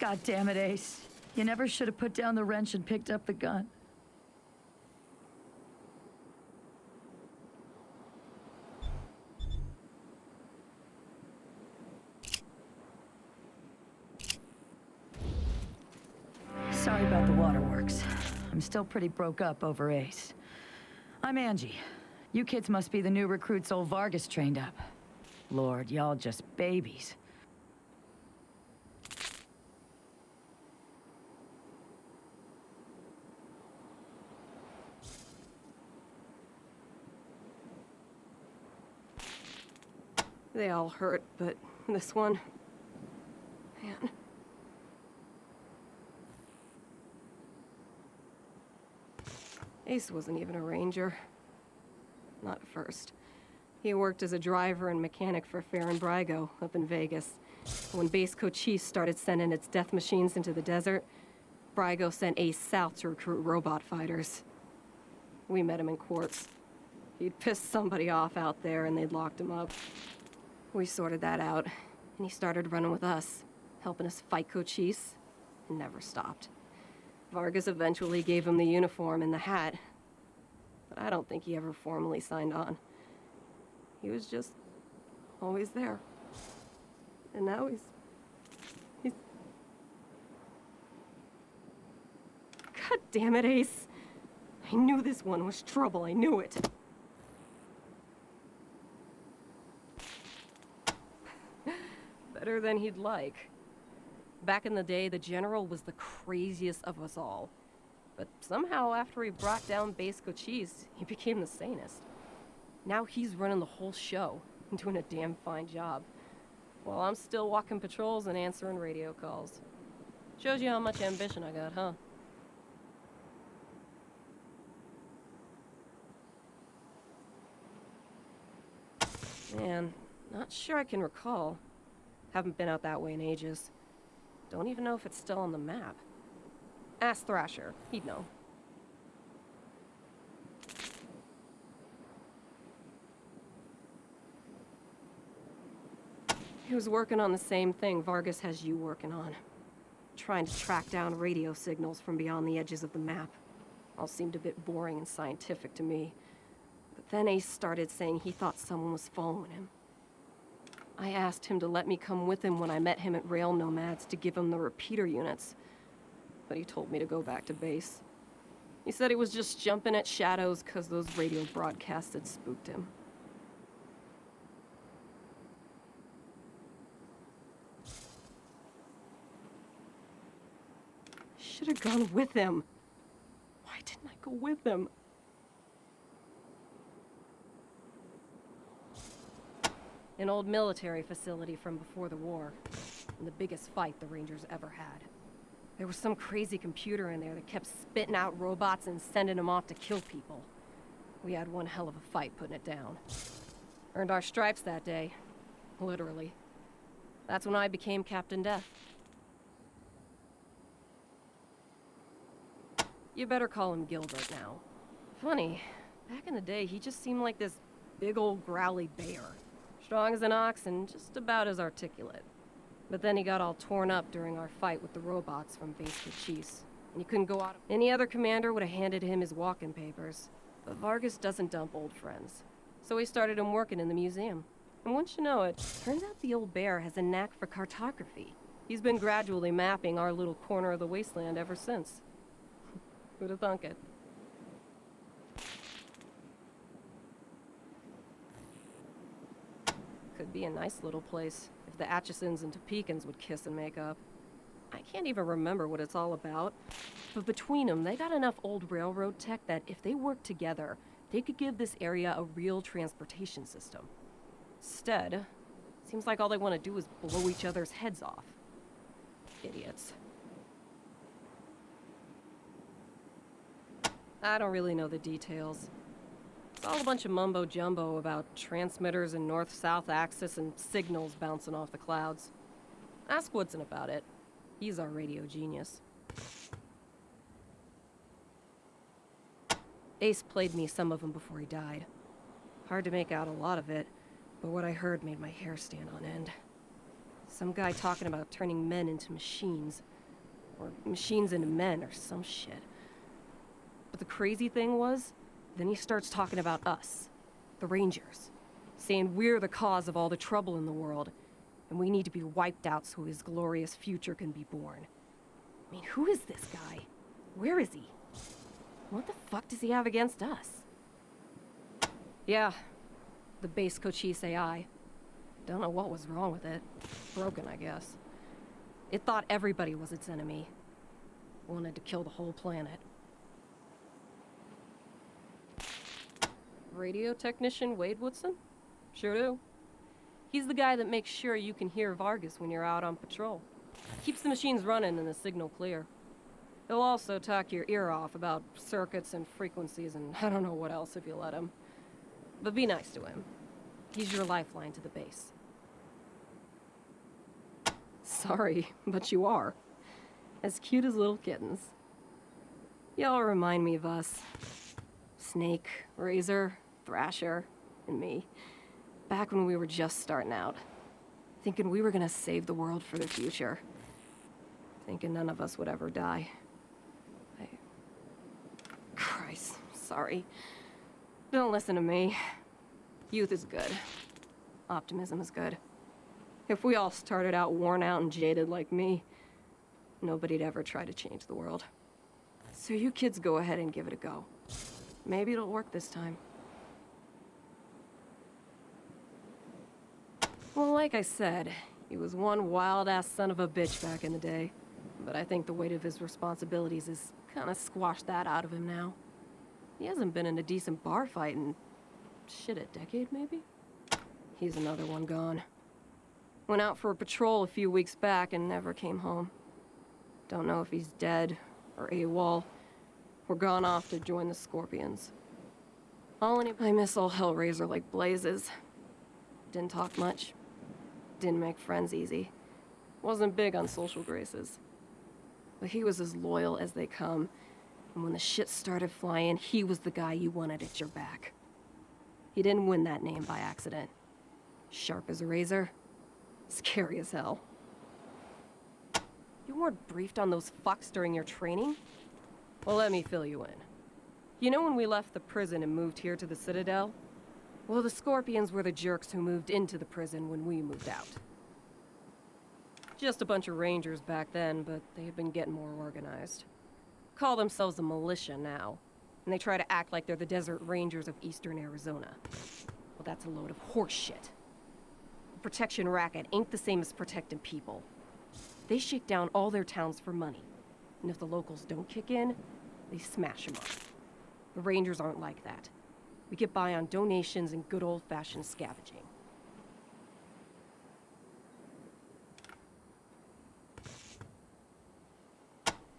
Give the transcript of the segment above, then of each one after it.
God damn it, Ace. You never should have put down the wrench and picked up the gun. Sorry about the waterworks. I'm still pretty broke up over Ace. I'm Angie. You kids must be the new recruits old Vargas trained up. Lord, y'all just babies. They all hurt, but this one... Man. Ace wasn't even a ranger. Not at first. He worked as a driver and mechanic for Fair and Brygo up in Vegas. When Base Cochise started sending its death machines into the desert, Brygo sent Ace south to recruit robot fighters. We met him in quartz. He'd pissed somebody off out there and they'd locked him up. We sorted that out, and he started running with us, helping us fight Cochise, and never stopped. Vargas eventually gave him the uniform and the hat, but I don't think he ever formally signed on. He was just always there. And now he's... God damn it, Ace. I knew this one was trouble, I knew it. Better than he'd like. Back in the day, the General was the craziest of us all. But somehow, after he brought down Base Cochise, he became the sanest. Now he's running the whole show, and doing a damn fine job. While I'm still walking patrols and answering radio calls. Shows you how much ambition I got, huh? Man, not sure I can recall. Haven't been out that way in ages. Don't even know if it's still on the map. Ask Thrasher, he'd know. He was working on the same thing Vargas has you working on. Trying to track down radio signals from beyond the edges of the map. All seemed a bit boring and scientific to me. But then Ace started saying he thought someone was following him. I asked him to let me come with him when I met him at Rail Nomads to give him the repeater units. But he told me to go back to base. He said he was just jumping at shadows because those radio broadcasts had spooked him. Should have gone with him. Why didn't I go with him? An old military facility from before the war, and the biggest fight the Rangers ever had. There was some crazy computer in there that kept spitting out robots and sending them off to kill people. We had one hell of a fight putting it down. Earned our stripes that day, literally. That's when I became Captain Death. You better call him Gilbert now. Funny, back in the day he just seemed like this big old growly bear. Strong as an ox and just about as articulate. But then he got all torn up during our fight with the robots from Base Cochise, and he couldn't go out. Any other commander would have handed him his walk-in papers. But Vargas doesn't dump old friends. So he started him working in the museum. And once you know it, turns out the old bear has a knack for cartography. He's been gradually mapping our little corner of the Wasteland ever since. Who'd have thunk it? Could be a nice little place, if the Atchisons and Topekans would kiss and make up. I can't even remember what it's all about, but between them, they got enough old railroad tech that if they worked together, they could give this area a real transportation system. Instead, seems like all they want to do is blow each other's heads off. Idiots. I don't really know the details. It's all a bunch of mumbo-jumbo about transmitters and north-south axis and signals bouncing off the clouds. Ask Woodson about it. He's our radio genius. Ace played me some of them before he died. Hard to make out a lot of it, but what I heard made my hair stand on end. Some guy talking about turning men into machines. or machines into men, or some shit. But the crazy thing was, then he starts talking about us, the Rangers, saying we're the cause of all the trouble in the world, and we need to be wiped out so his glorious future can be born. I mean, who is this guy? Where is he? What the fuck does he have against us? Yeah, the base Cochise AI. Don't know what was wrong with it. Broken, I guess. It thought everybody was its enemy. Wanted to kill the whole planet. Radio technician Wade Woodson? Sure do. He's the guy that makes sure you can hear Vargas when you're out on patrol. Keeps the machines running and the signal clear. He'll also talk your ear off about circuits and frequencies and I don't know what else if you let him. But be nice to him. He's your lifeline to the base. Sorry, but you are. As cute as little kittens. Y'all remind me of us. Snake, Razor, Thrasher, and me. Back when we were just starting out. Thinking we were gonna save the world for the future. Thinking none of us would ever die. Christ, sorry. Don't listen to me. Youth is good. Optimism is good. If we all started out worn out and jaded like me, nobody'd ever try to change the world. So you kids go ahead and give it a go. Maybe it'll work this time. Well, like I said, he was one wild-ass son of a bitch back in the day. But I think the weight of his responsibilities has kind of squashed that out of him now. He hasn't been in a decent bar fight in, shit, a decade maybe? He's another one gone. Went out for a patrol a few weeks back and never came home. Don't know if he's dead or AWOL or gone off to join the Scorpions. I miss old Hellraiser like blazes. Didn't talk much. Didn't make friends easy. Wasn't big on social graces. But he was as loyal as they come. And when the shit started flying, he was the guy you wanted at your back. He didn't win that name by accident. Sharp as a razor. Scary as hell. You weren't briefed on those fucks during your training? Well, let me fill you in. You know when we left the prison and moved here to the Citadel? Well, the Scorpions were the jerks who moved into the prison when we moved out. Just a bunch of Rangers back then, but they have been getting more organized. Call themselves a militia now, and they try to act like they're the Desert Rangers of Eastern Arizona. Well, that's a load of horse shit. The protection racket ain't the same as protecting people. They shake down all their towns for money, and if the locals don't kick in, they smash them up. The Rangers aren't like that. We get by on donations and good old-fashioned scavenging.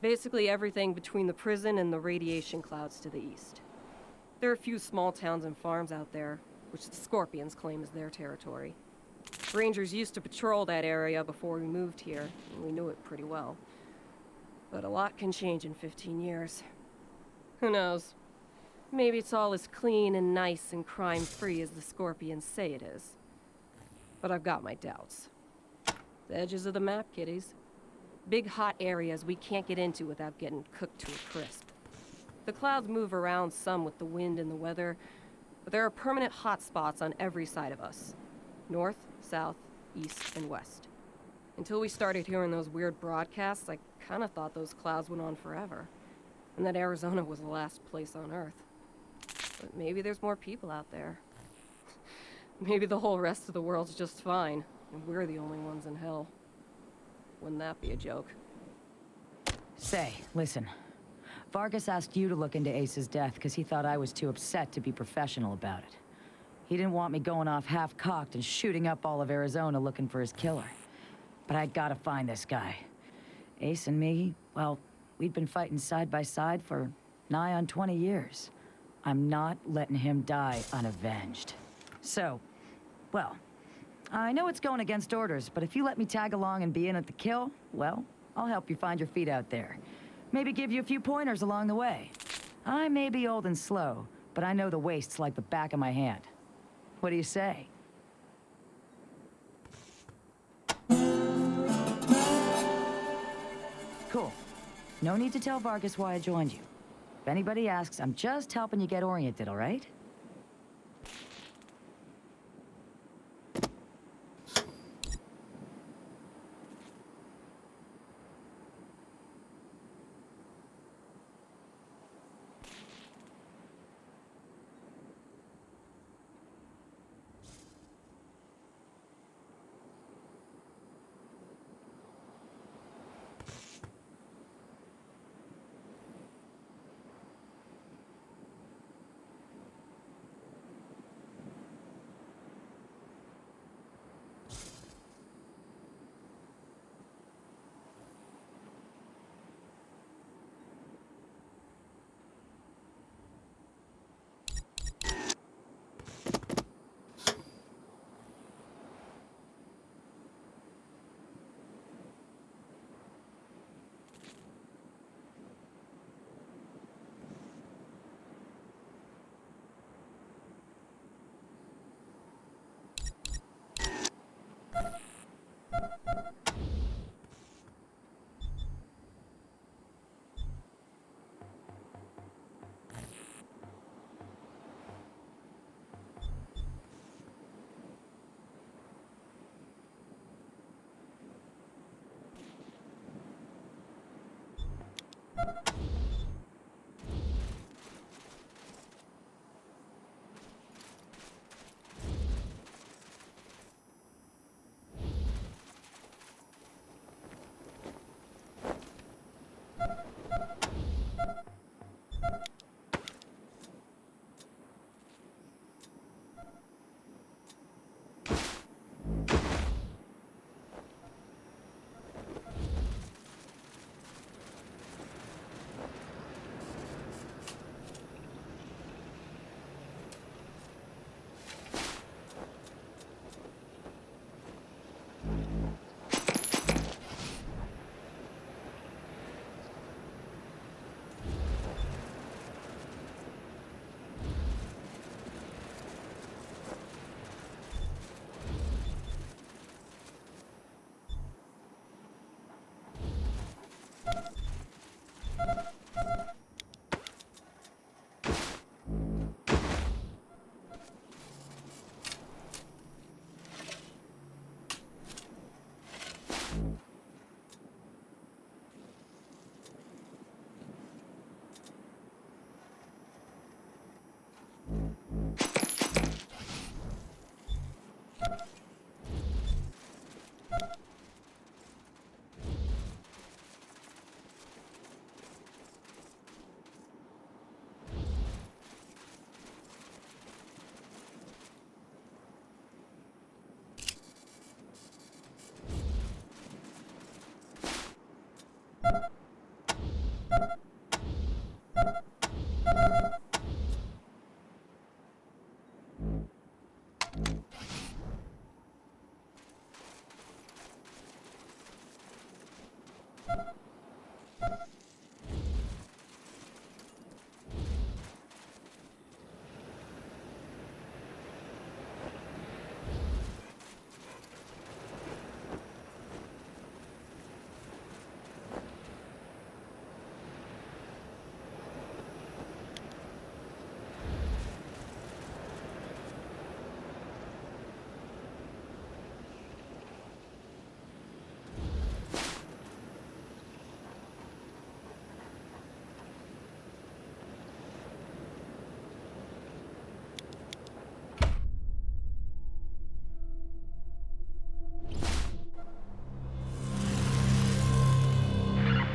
Basically everything between the prison and the radiation clouds to the east. There are a few small towns and farms out there, which the Scorpions claim is their territory. Rangers used to patrol that area before we moved here, and we knew it pretty well. But a lot can change in 15 years. Who knows? Maybe it's all as clean and nice and crime-free as the Scorpions say it is. But I've got my doubts. The edges of the map, kiddies. Big hot areas we can't get into without getting cooked to a crisp. The clouds move around some with the wind and the weather, but there are permanent hot spots on every side of us. North, south, east, and west. Until we started hearing those weird broadcasts, I kinda thought those clouds went on forever, and that Arizona was the last place on Earth. But maybe there's more people out there. Maybe the whole rest of the world's just fine, and we're the only ones in hell. Wouldn't that be a joke? Say, listen. Vargas asked you to look into Ace's death because he thought I was too upset to be professional about it. He didn't want me going off half-cocked and shooting up all of Arizona looking for his killer. But I'd gotta find this guy. Ace and me, well, we'd been fighting side by side for nigh on 20 years. I'm not letting him die unavenged. So, well, I know it's going against orders, but if you let me tag along and be in at the kill, well, I'll help you find your feet out there. Maybe give you a few pointers along the way. I may be old and slow, but I know the wastes like the back of my hand. What do you say? Cool. No need to tell Vargas why I joined you. If anybody asks, I'm just helping you get oriented, all right?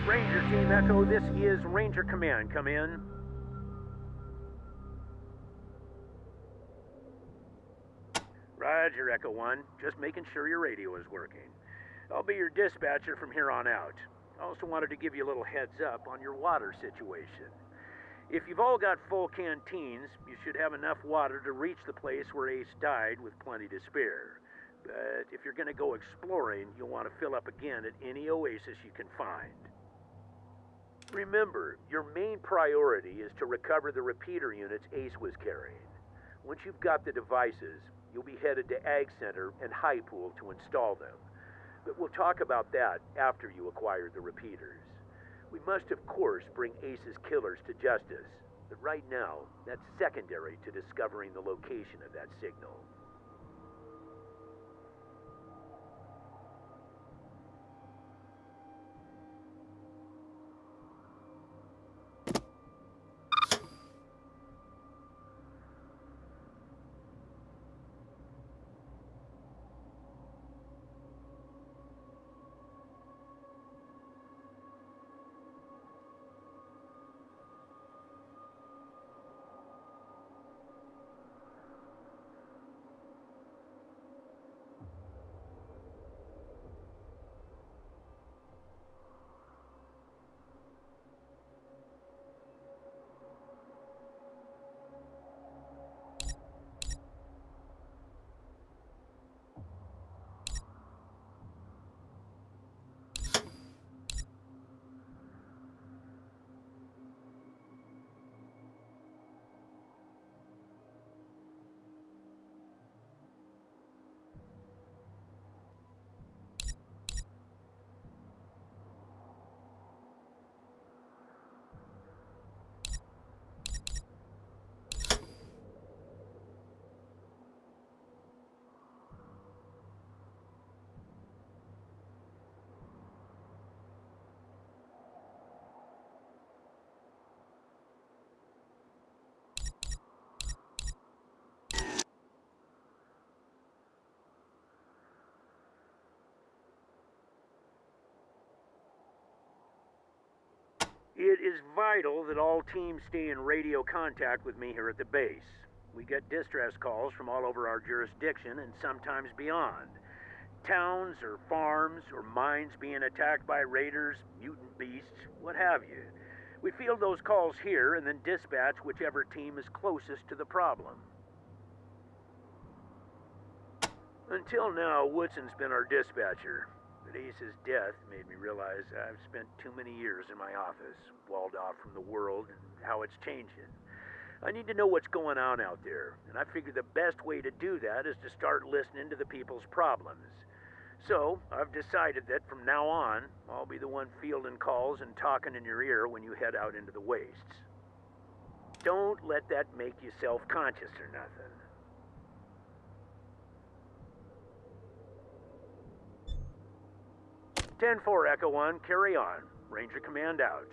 Ranger Team Echo, this is Ranger Command. Come in. Roger, Echo 1. Just making sure your radio is working. I'll be your dispatcher from here on out. I also wanted to give you a little heads up on your water situation. If you've all got full canteens, you should have enough water to reach the place where Ace died with plenty to spare. But if you're going to go exploring, you'll want to fill up again at any oasis you can find. Remember, your main priority is to recover the repeater units Ace was carrying. Once you've got the devices, you'll be headed to Ag Center and High Pool to install them. But we'll talk about that after you acquire the repeaters. We must, of course, bring Ace's killers to justice. But right now, that's secondary to discovering the location of that signal. It is vital that all teams stay in radio contact with me here at the base. We get distress calls from all over our jurisdiction and sometimes beyond. Towns or farms or mines being attacked by raiders, mutant beasts, what have you. We field those calls here and then dispatch whichever team is closest to the problem. Until now, Woodson's been our dispatcher. But Ace's death made me realize I've spent too many years in my office, walled off from the world and how it's changing. I need to know what's going on out there, and I figure the best way to do that is to start listening to the people's problems. So, I've decided that from now on, I'll be the one fielding calls and talking in your ear when you head out into the wastes. Don't let that make you self-conscious or nothing. 10-4 Echo 1, carry on. Ranger Command out.